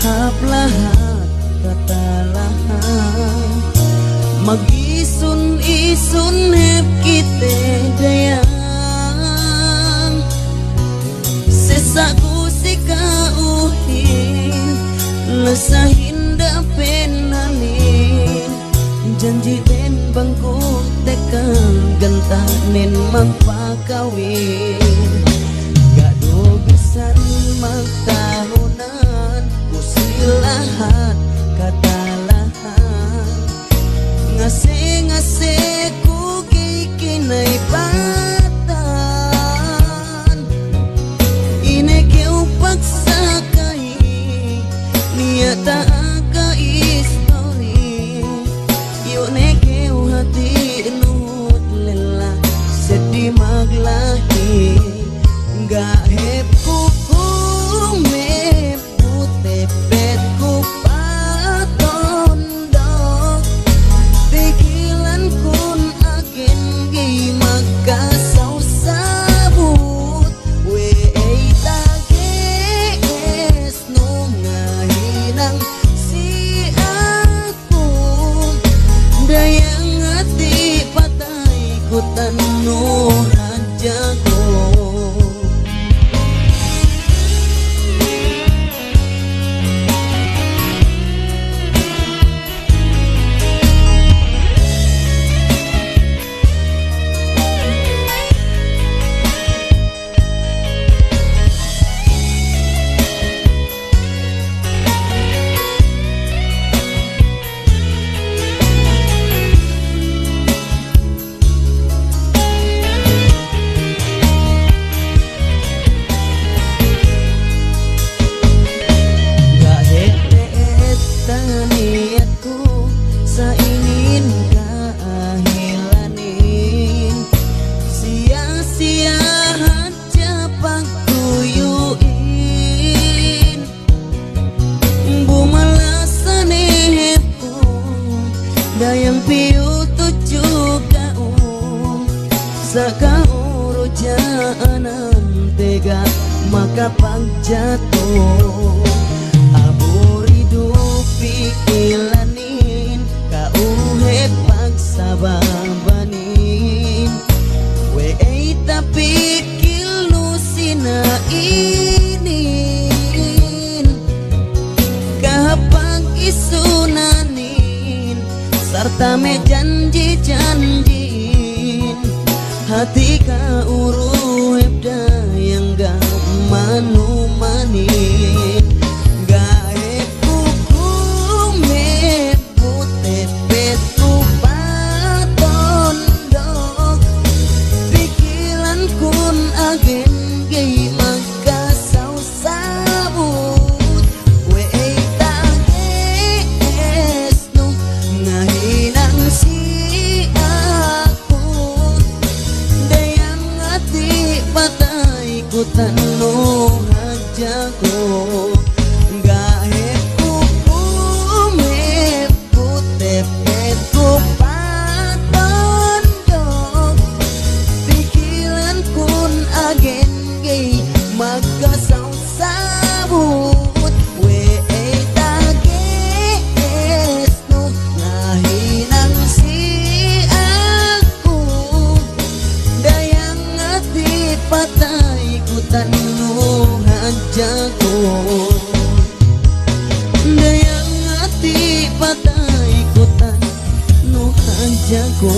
hablahat katalahan mag-isun-isun hep kite dayang sesaku si kauhin lesahin dapen halin janji den bangku tekan gentanen magpakawin gado besan magtahunan kusilahat katalahan ngase-ngase ku kikinay patan inekeu paksakai niata aga istori yuk nekeu hati nuhut lelah sedih maglahi gak hep kuku mep putepet ku patondok pikilan kun agen gimaka sau sabut we tages nungahinang si aku dayang hati patay ku tanuh hajago niatku saingin kahilanin sia-sia aja pangkuyuin bumalasan hepku dayang piu tujuh kau sakau rojaanan tega maka pangjatuh pikilanin kau hepang sababanin we tapi kilu sina inin kahapang isunanin sarta me janji-janjin hati ka uru hebda yang gak manu-manin tanuh hajago gak hepku mep putepet ku patondok pikiran kun agen gay maka sau sabut we tages nu ngahinang si aku dayang hati patay tanuh hajago dayang hati patay ku tanuh hajago